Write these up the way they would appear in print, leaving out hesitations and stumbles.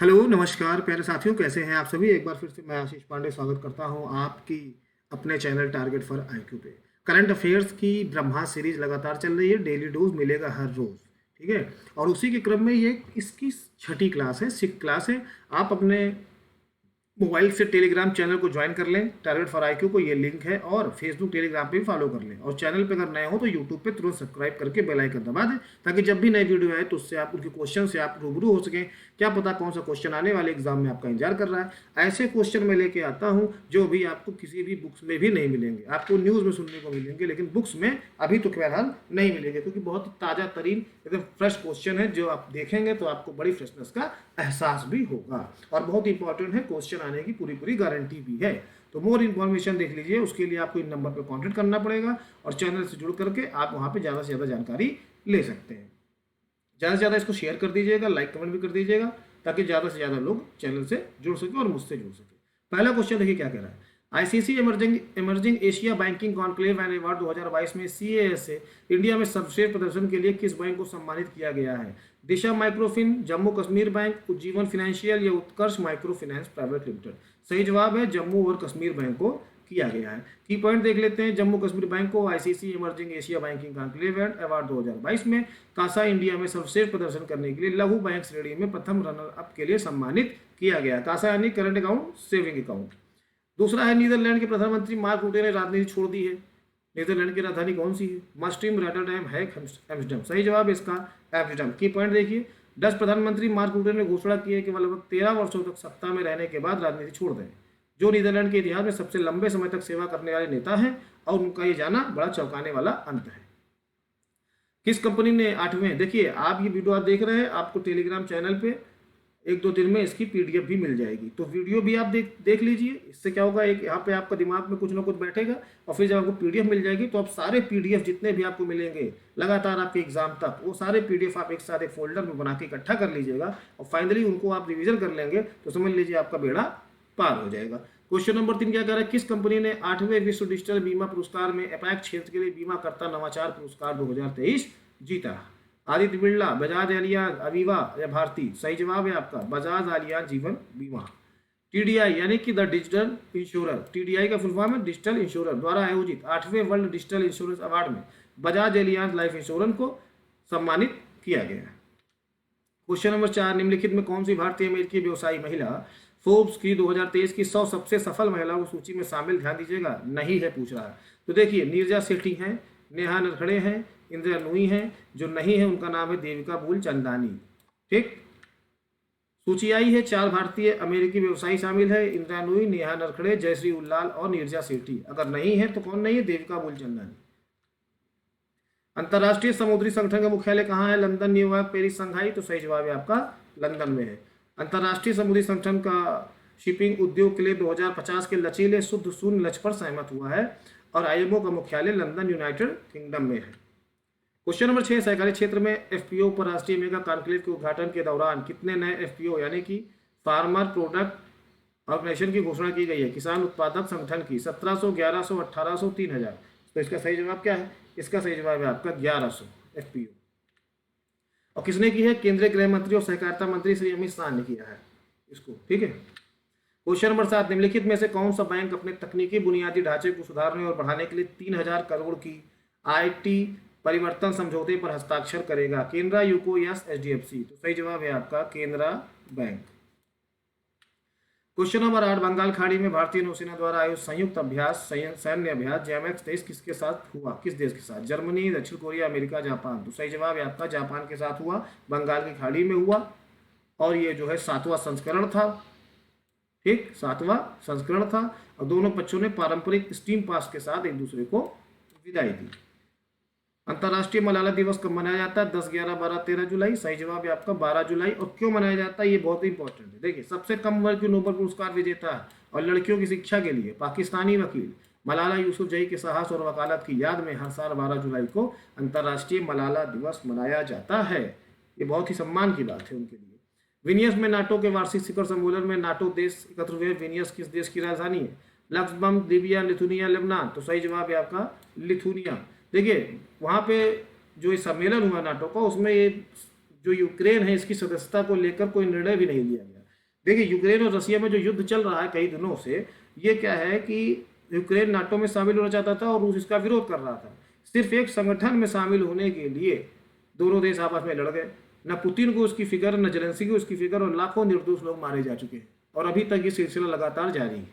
Hello, नमस्कार प्यारे साथियों, कैसे हैं आप सभी। एक बार फिर से मैं आशीष पांडे स्वागत करता हूं आपकी अपने चैनल टारगेट फॉर आईक्यू पे। करंट अफेयर्स की ब्रह्मा सीरीज लगातार चल रही है। डेली डोज मिलेगा हर रोज, ठीक है। और उसी के क्रम में ये इसकी छठी क्लास है, सिक्स क्लास है। आप अपने मोबाइल से टेलीग्राम चैनल को ज्वाइन कर लें, टारगेट फॉर आईक्यू को ये लिंक है, और फेसबुक टेलीग्राम पे भी फॉलो कर लें। और चैनल पे अगर नए हो तो यूट्यूब पे तुरंत सब्सक्राइब करके बेल आइकन दबा दें, ताकि जब भी नई वीडियो आए तो उससे आप उनके क्वेश्चन से आप रूबरू हो सकें। क्या पता कौन सा क्वेश्चन आने वाले एग्जाम में आपका इंतजार कर रहा है। ऐसे क्वेश्चन मैं लेके आता हूँ जो भी आपको किसी भी बुक्स में भी नहीं मिलेंगे। आपको न्यूज़ में सुनने को मिलेंगे, लेकिन बुक्स में अभी तो फिलहाल नहीं मिलेंगे, क्योंकि बहुत ताज़ा तरीन एकदम फ्रेश क्वेश्चन है। जो आप देखेंगे तो आपको बड़ी फ्रेशनेस का एहसास भी होगा। और बहुत इंपॉर्टेंट है, क्वेश्चन आने की पूरी पूरी गारंटी भी है। तो मोर इन्फॉर्मेशन देख लीजिए, उसके लिए आपको इन नंबर पर कॉन्टेक्ट करना पड़ेगा, और चैनल से जुड़ करके आप वहाँ पे ज़्यादा से ज़्यादा जानकारी ले सकते हैं। ज़्यादा से ज़्यादा इसको शेयर कर दीजिएगा, लाइक कमेंट भी कर दीजिएगा, ताकि ज़्यादा से ज़्यादा लोग चैनल से जुड़ सके और मुझसे जुड़ सके। पहला क्वेश्चन देखिए क्या कह रहा है। ICC emerging Asia banking conclave and award 2022 में सीएएस से इंडिया में सर्वश्रेष्ठ प्रदर्शन के लिए किस बैंक को सम्मानित किया गया है? दिशा माइक्रोफिन, जम्मू कश्मीर बैंक, उज्जीवन फाइनेंशियल या Utkarsh micro finance private limited. सही जवाब है जम्मू और कश्मीर बैंक को किया गया है। की पॉइंट देख लेते हैं। जम्मू कश्मीर बैंक को ICC emerging Asia banking conclave and award 2022 में कासा इंडिया में सर्वश्रेष्ठ प्रदर्शन करने के लिए लघु बैंक श्रेणी में प्रथम रनर अप के लिए सम्मानित किया गया। कासा यानी करंट अकाउंट सेविंग अकाउंट। दूसरा है, नीदरलैंड के प्रधानमंत्री मार्क रूटे ने राजनीति छोड़ दी है। नीदरलैंड की राजधानी कौन सी है? मस्टिम, रॉटरडैम, हैग, एम्स्टर्डम। सही जवाब इसका एम्स्टर्डम। की पॉइंट देखिए। डच प्रधानमंत्री मार्क रूटे ने घोषणा की है कि वह लगभग 13 वर्षों तक सत्ता में रहने के बाद राजनीति छोड़ दें, जो नीदरलैंड के इतिहास में सबसे लंबे समय तक सेवा करने वाले नेता हैं, और उनका ये जाना बड़ा चौंकाने वाला अंत है। किस कंपनी ने 8वें, देखिए आप ये वीडियो आप देख रहे हैं, आपको टेलीग्राम चैनल पे एक दो दिन में इसकी पीडीएफ भी मिल जाएगी, तो वीडियो भी आप देख लीजिए। इससे क्या होगा, एक यहाँ पे आपका दिमाग में कुछ ना कुछ बैठेगा, और फिर जब आपको पीडीएफ मिल जाएगी तो आप सारे पीडीएफ जितने भी आपको मिलेंगे लगातार आपके एग्जाम तक, वो सारे पीडीएफ आप एक साथ एक फोल्डर में बना के इकट्ठा कर लीजिएगा, और फाइनली उनको आप रिविजन कर लेंगे तो समझ लीजिए आपका बेड़ा पार हो जाएगा। क्वेश्चन नंबर 3 क्या कह रहा है? किस कंपनी ने 8वें विश्व डिजिटल बीमा पुरस्कार में अपेक्स क्षेत्र के लिए बीमाकर्ता नवाचार पुरस्कार 2023 जीता? आदित्य बिरला, बजाज एलियांज, अविवा या भारती? सही जवाब है आपका बजाज एलियांज जीवन बीमा। टीडीआई यानी कि द डिजिटल इंश्योरर, टीडीआई का फुल फॉर्म है डिजिटल इंश्योरर, द्वारा आयोजित 8वें वर्ल्ड डिजिटल इंश्योरेंस अवार्ड में बजाज एलियांज लाइफ इंश्योरेंस को सम्मानित किया गया। क्वेश्चन नंबर 4, निम्नलिखित में कौन सी भारतीय अमेरिकी व्यवसायी महिला फोर्ब्स की 2023 की 100 सबसे सफल महिलाओं की सूची में शामिल? ध्यान दीजिएगा, नहीं है पूछ रहा है। तो देखिए, नीरजा सेठी हैं, नेहा नरखड़े हैं, इंदिरा नूई हैं। जो नहीं है उनका नाम है देविका मूलचंदानी। ठीक, सूची आई है, 4 भारतीय अमेरिकी व्यवसायी शामिल है, इंदिरा नूई, नेहा नरखड़े, जयश्री उल्लाल और नीरजा सेठी। अगर नहीं है तो कौन नहीं है? देविका मूलचंदानी। अंतर्राष्ट्रीय समुद्री संगठन का मुख्यालय कहाँ है? London, New York, Paris, Shanghai? तो सही जवाब है आपका लंदन में है। अंतर्राष्ट्रीय समुद्री संगठन का शिपिंग उद्योग के लिए 2050 के लचीले शुद्ध शून्य लक्ष्य पर सहमत हुआ है, और आईएमओ का मुख्यालय लंदन, यूनाइटेड किंगडम में है। क्वेश्चन नंबर 6, सहकारी क्षेत्र में एफपीओ पर राष्ट्रीय मेगा कॉन्क्लेव के उद्घाटन के दौरान कितने नए एफपीओ यानी कि फार्मर प्रोडक्ट ऑर्गेनाइजेशन की घोषणा की गई है? किसान उत्पादक संगठन की 1700, 1100, 1800, 3000? तो इसका सही जवाब क्या है? इसका सही जवाब है आपका 1100 एफपीओ। और किसने की है? केंद्रीय गृह मंत्री और सहकारिता मंत्री श्री अमित शाह ने किया है इसको। ठीक है। क्वेश्चन नंबर 7, निम्नलिखित में से कौन सा बैंक अपने तकनीकी बुनियादी ढांचे को सुधारने और बढ़ाने के लिए 3000 करोड़ की आईटी परिवर्तन समझौते पर हस्ताक्षर करेगा? केनरा, यूको या एचडीएफसी? तो सही जवाब है आपका Canara bank. Question number 8, Bengal खाड़ी में भारतीय नौसेना द्वारा आयोजित संयुक्त अभ्यास सैन्य अभ्यास जैमैक्स 23 किसके साथ हुआ? किस देश के साथ? जर्मनी, दक्षिण कोरिया, अमेरिका, जापान? तो सही जवाब है आपका जापान के साथ हुआ, बंगाल की खाड़ी में हुआ, और ये जो है 7वां संस्करण था। ठीक, 7वां संस्करण था, और दोनों पक्षों ने पारंपरिक स्टीम पास के साथ एक दूसरे को विदाई दी। अंतर्राष्ट्रीय मलाला दिवस कब मनाया जाता है? 10, 11, 12, 13 जुलाई? सही जवाब है आपका 12 जुलाई। और क्यों मनाया जाता है ये बहुत इंपॉर्टेंट है। देखिए, सबसे कम उम्र की नोबेल पुरस्कार विजेता और लड़कियों की शिक्षा के लिए पाकिस्तानी वकील मलाला यूसुफजई के साहस और वकालत की याद में हर साल 12 जुलाई को अंतर्राष्ट्रीय मलाला दिवस मनाया जाता है। ये बहुत ही सम्मान की बात है उनके लिए। विनियस में नाटो के वार्षिक शिखर सम्मेलन में नाटो देश एकत्र हुए। विनियस किस देश की राजधानी है? Luxembourg, Libya, Lithuania, Lebanon? तो सही जवाब है आपका लिथुनिया। देखिए, वहाँ पे जो सम्मेलन हुआ नाटो का, उसमें ये जो यूक्रेन है इसकी सदस्यता को लेकर कोई निर्णय भी नहीं लिया गया। देखिए, यूक्रेन और रसिया में जो युद्ध चल रहा है कई दिनों से, ये क्या है कि यूक्रेन नाटो में शामिल होना चाहता था और रूस इसका विरोध कर रहा था। सिर्फ एक संगठन में शामिल होने के लिए दोनों देश आपस में लड़ गए। न पुतिन को उसकी फिक्र, न जेलेंस्की को उसकी फिक्र, और लाखों निर्दोष लोग मारे जा चुके हैं और अभी तक ये सिलसिला लगातार जारी है।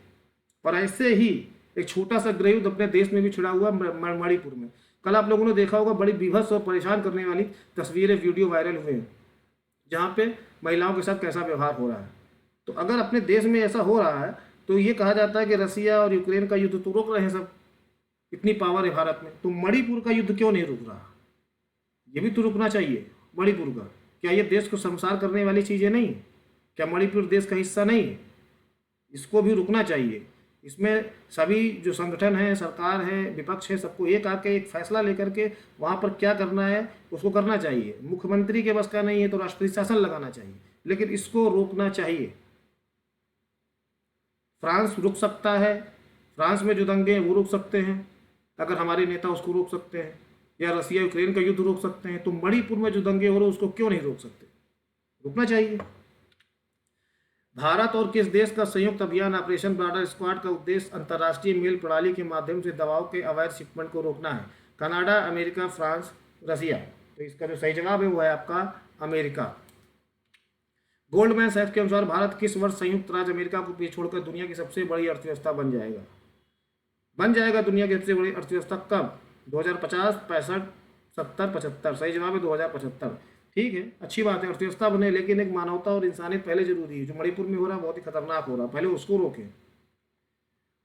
और ऐसे ही एक छोटा सा गृहयुद्ध अपने देश में भी छिड़ा हुआ मणिपुर में। कल आप लोगों ने देखा होगा, बड़ी बीभत्स और परेशान करने वाली तस्वीरें, वीडियो वायरल हुए हैं, जहाँ पे महिलाओं के साथ कैसा व्यवहार हो रहा है। तो अगर अपने देश में ऐसा हो रहा है तो ये कहा जाता है कि रसिया और यूक्रेन का युद्ध तो रोक रहे हैं सब, इतनी पावर है भारत में, तो मणिपुर का युद्ध क्यों नहीं रुक रहा? ये भी तो रुकना चाहिए मणिपुर का। क्या ये देश को संसार करने वाली चीज़ें नहीं? क्या मणिपुर देश का हिस्सा नहीं है? इसको भी रुकना चाहिए। इसमें सभी जो संगठन है, सरकार है, विपक्ष है, सबको एक आके एक फैसला लेकर के वहाँ पर क्या करना है उसको करना चाहिए। मुख्यमंत्री के बस का नहीं है तो राष्ट्रीय शासन लगाना चाहिए, लेकिन इसको रोकना चाहिए। फ्रांस रुक सकता है, फ्रांस में जो दंगे हैं वो रोक सकते हैं अगर हमारे नेता उसको रोक सकते हैं, या रसिया यूक्रेन का युद्ध रोक सकते हैं, तो मणिपुर में जो दंगे हो रहे हैं उसको क्यों नहीं रोक सकते? रुकना चाहिए। भारत और किस देश का संयुक्त अभियान ऑपरेशन बॉर्डर स्क्वाड का उद्देश्य अंतर्राष्ट्रीय मेल प्रणाली के माध्यम से दवाओं के अवैध शिपमेंट को रोकना है? कनाडा, अमेरिका, फ्रांस, रसिया। तो इसका जो सही जवाब है वो है आपका अमेरिका। गोल्डमैन सैक्स के अनुसार भारत किस वर्ष संयुक्त राज्य अमेरिका को पीछे छोड़कर दुनिया की सबसे बड़ी अर्थव्यवस्था बन जाएगा? बन जाएगा दुनिया की सबसे बड़ी अर्थव्यवस्था कब? 2050, 65, 70, 75। सही जवाब है 2075। ठीक है, अच्छी बात है, अर्थव्यवस्था बने, लेकिन एक मानवता और इंसानियत पहले जरूरी है। जो मणिपुर में हो रहा है बहुत ही खतरनाक हो रहा है, पहले उसको रोकें।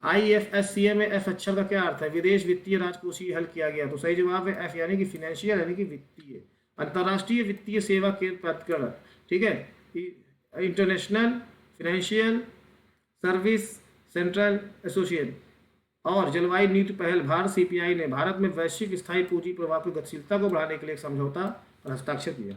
IFSCA में एफ अक्षर का क्या अर्थ है? विदेश वित्तीय राजकोषीय हल किया गया। तो सही जवाब है एफ, यानी कि फिनेंशियल, यानी कि वित्तीय। अंतर्राष्ट्रीय वित्तीय सेवा के प्राधिकरण, ठीक है, international financial service central association. और जलवायु नीति पहल भारत CPI ने भारत में वैश्विक स्थायी पूंजी प्रवाह की गतिशीलता को बढ़ाने के लिए एक समझौता पर हस्ताक्षर किया।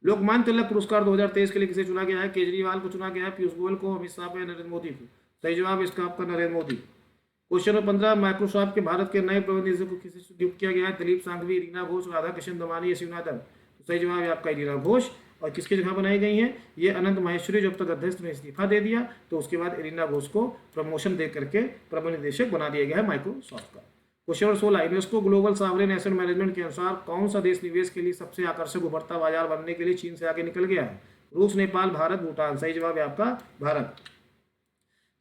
लोकमान्य तिलक पुरस्कार 2023 के लिए किसे चुना गया है? केजरीवाल को चुना गया है, पीयूष गोयल को, अमित शाह को या नरेंद्र मोदी को? सही जवाब इसका आपका Narendra Modi. Question number 15, Microsoft के भारत के नए प्रबंध निदेशक को किसे नियुक्त किया गया है? दिलीप सांघवी, रीना घोष, राधा कृष्ण दमानी या शिवनाथन? तो सही जवाब है आपका रीना घोष। और किसकी जगह बनाई गई हैं? ये अनंत माहेश्वरी, जब तक अध्यक्ष ने इस्तीफा दे दिया तो उसके बाद रीना घोष को प्रमोशन दे करके प्रबंध निदेशक बना दिया गया है माइक्रोसॉफ्ट का। Question number 16, UNESCO global sovereign asset management के अनुसार कौन सा देश निवेश के लिए सबसे आकर्षक उभरता बाजार बनने के लिए चीन से आगे निकल गया है? रूस, नेपाल, भारत, भूटान? सही जवाब है आपका भारत।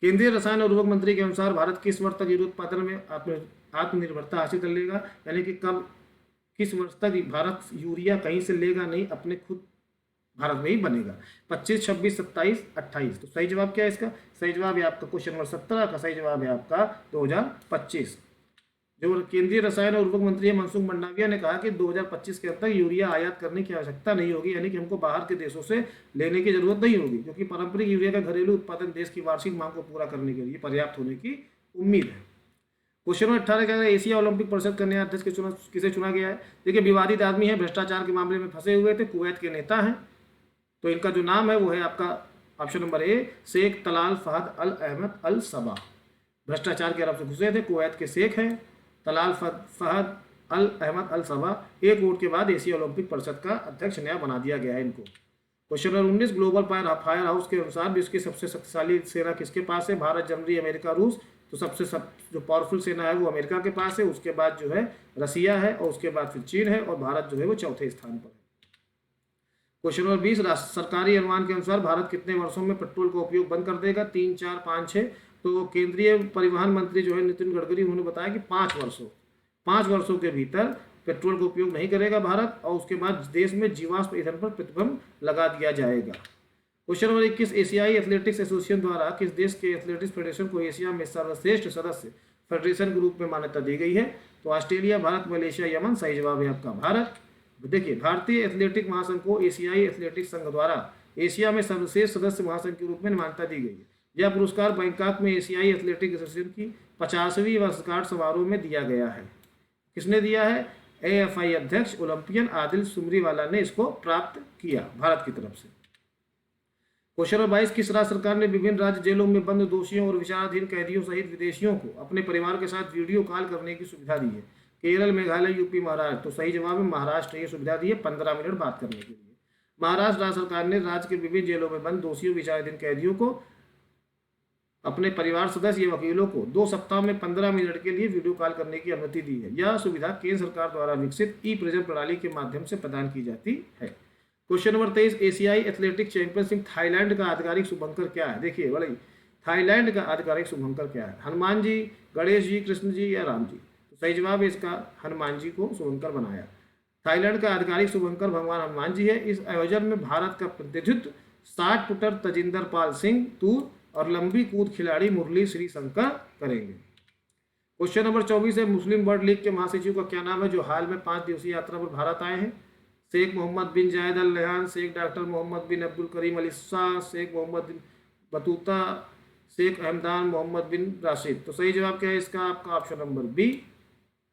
केंद्रीय रसायन और उर्वरक मंत्री के अनुसार भारत किस वर्ष तक यूरिया उत्पादन में आत्मनिर्भरता हासिल कर लेगा? यानी कि कब, किस वर्ष तक भारत यूरिया कहीं से लेगा नहीं, अपने खुद भारत में ही बनेगा? 25, 26, 27, 28। तो सही जवाब क्या है इसका? सही जवाब है आपका क्वेश्चन नंबर 17 का सही जवाब है आपका 2025। जो केंद्रीय रसायन और उर्वरक मंत्री मनसुख मंडाविया ने कहा कि 2025 के अंत तक यूरिया आयात करने की आवश्यकता नहीं होगी, यानी कि हमको बाहर के देशों से लेने की जरूरत नहीं होगी, क्योंकि पारंपरिक यूरिया का घरेलू उत्पादन देश की वार्षिक मांग को पूरा करने के लिए पर्याप्त होने की उम्मीद है। क्वेश्चन नंबर 18 का, एशिया ओलंपिक परिषद का नया अध्यक्ष किसे चुना गया है? देखिए, विवादित आदमी है, भ्रष्टाचार के मामले में फंसे हुए थे, कुवैत के नेता हैं, तो इनका जो नाम है वो है आपका option number A, Sheikh Talal Fahad Al Ahmad Al Sabah. भ्रष्टाचार के आरोप से घुसे थे, कुवैत के शेख हैं Talal Fahad Al Ahmad Al सबा। एक वोट के बाद एशिया ओलंपिक परिषद का अध्यक्ष नया बना दिया गया है इनको। Question number 19, global fire house के अनुसार विश्व की सबसे शक्तिशाली सेना किसके पास है? भारत, जर्मनी, अमेरिका, रूस? तो जो पावरफुल सेना है वो अमेरिका के पास है, उसके बाद जो है रसिया है, और उसके बाद फिर चीन है, और भारत जो है वो चौथे स्थान पर है। क्वेश्चन नंबर 20, सरकारी अनुमान के अनुसार भारत कितने वर्षों में पेट्रोल का उपयोग बंद कर देगा? 3, 4, 5, 6? तो केंद्रीय परिवहन मंत्री जो है नितिन गडकरी, उन्होंने बताया कि 5 वर्षों के भीतर पेट्रोल का उपयोग नहीं करेगा भारत, और उसके बाद देश में जीवाश्म ईंधन पर प्रतिबंध लगा दिया जाएगा। क्वेश्चन नंबर 21, एशियाई एथलेटिक्स एसोसिएशन द्वारा किस देश के एथलेटिक्स फेडरेशन को एशिया में सर्वश्रेष्ठ सदस्य फेडरेशन के रूप में मान्यता दी गई है? तो ऑस्ट्रेलिया, भारत, मलेशिया, यमन? सही जवाब है आपका भारत। देखिए, भारतीय एथलेटिक महासंघ को एशियाई एथलेटिक्स संघ द्वारा एशिया में सर्वश्रेष्ठ सदस्य महासंघ के रूप में मान्यता दी गई है। यह पुरस्कार बैंकॉक में एशियाई एथलेटिक एसोसिएशन की 50वीं वर्षगांठ समारोह में दिया गया है। किसने दिया है? AFI अध्यक्ष ओलंपियन आदिल सुमरीवाला ने इसको प्राप्त किया भारत की तरफ से। क्वेश्चन नंबर 22, किस राज्य सरकार ने विभिन्न राज्य जेलों में बंद दोषियों और विचाराधीन कैदियों सहित विदेशियों को अपने परिवार के साथ वीडियो कॉल करने की सुविधा दी है? केरल, मेघालय, यूपी, महाराष्ट्र? तो सही जवाब है महाराष्ट्र, ये सुविधा दी है 15 मिनट बात करने के लिए। महाराष्ट्र राज्य सरकार ने राज्य के विभिन्न जेलों में बंद दोषियों विचाराधीन कैदियों को, अपने परिवार सदस्य या वकीलों को 2 सप्ताह में 15 मिनट के लिए वीडियो कॉल करने की अनुमति दी है। यह सुविधा केंद्र सरकार द्वारा विकसित ई प्रिजन प्रणाली के माध्यम से प्रदान की जाती है। क्वेश्चन नंबर 23, एशियाई एथलेटिक चैंपियनशिप थाईलैंड का आधिकारिक शुभंकर क्या है? देखिए बड़े, थाईलैंड का आधिकारिक शुभंकर क्या है? हनुमान जी, गणेश जी, कृष्ण जी या राम जी? तो सही जवाब है इसका हनुमान जी को शुभंकर बनाया। थाईलैंड का आधिकारिक शुभंकर भगवान हनुमान जी है। इस आयोजन में भारत का प्रतिनिधित्व 60 फुटर तजिंदर पाल सिंह तूर और लंबी कूद खिलाड़ी मुरली श्री शंकर करेंगे। क्वेश्चन नंबर 24 है, मुस्लिम वर्ल्ड लीग के महासचिव का क्या नाम है जो हाल में 5 दिवसीय यात्रा पर भारत आए हैं? Sheikh Mohammed bin Zayed Al Nahyan, Sheikh doctor Mohammed bin Abdul Karim Al Issa, Sheikh Mohammed bin Battuta, Sheikh Ahmadan Mohammed bin Rashid. तो सही जवाब क्या है इसका? आपका ऑप्शन नंबर बी,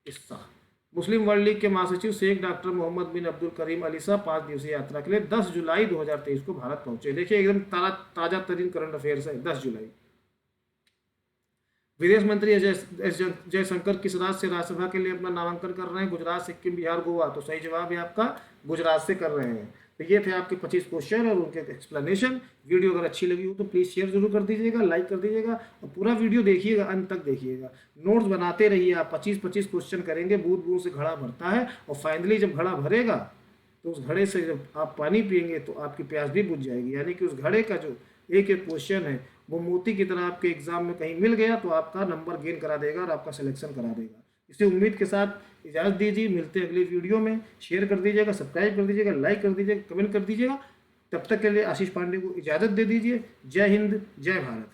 इस्सा। मुस्लिम वर्ल्ड लीग के महासचिव Sheikh doctor Mohammed bin Abdul Karim Al इस्सा 5 दिवसीय यात्रा के लिए 10 जुलाई 2023 को भारत पहुंचे। देखिए एकदम ताजा तरीन करंट अफेयर्स है, 10 जुलाई। विदेश मंत्री एस जयशंकर किस राज्य से राज्यसभा के लिए अपना नामांकन कर रहे हैं? गुजरात, सिक्किम, बिहार, गोवा। तो सही जवाब है आपका गुजरात से कर रहे हैं। तो ये थे आपके 25 क्वेश्चन और उनके एक्सप्लेनेशन। वीडियो अगर अच्छी लगी हो तो प्लीज़ शेयर जरूर कर दीजिएगा, लाइक कर दीजिएगा और पूरा वीडियो देखिएगा, अंत तक देखिएगा। नोट्स बनाते रहिए आप। 25-25 क्वेश्चन करेंगे, बूंद बूंद से घड़ा भरता है और फाइनली जब घड़ा भरेगा तो उस घड़े से जब आप पानी पिएंगे तो आपकी प्यास भी बुझ जाएगी। यानी कि उस घड़े का जो एक एक क्वेश्चन है वो मोती की तरह आपके एग्जाम में कहीं मिल गया तो आपका नंबर गेन करा देगा और आपका सिलेक्शन करा देगा। इसी उम्मीद के साथ इजाज़त दीजिए, मिलते हैं अगली वीडियो में। शेयर कर दीजिएगा, सब्सक्राइब कर दीजिएगा, लाइक कर दीजिएगा, कमेंट कर दीजिएगा। तब तक के लिए आशीष पांडे को इजाज़त दे दीजिए। जय हिंद, जय भारत।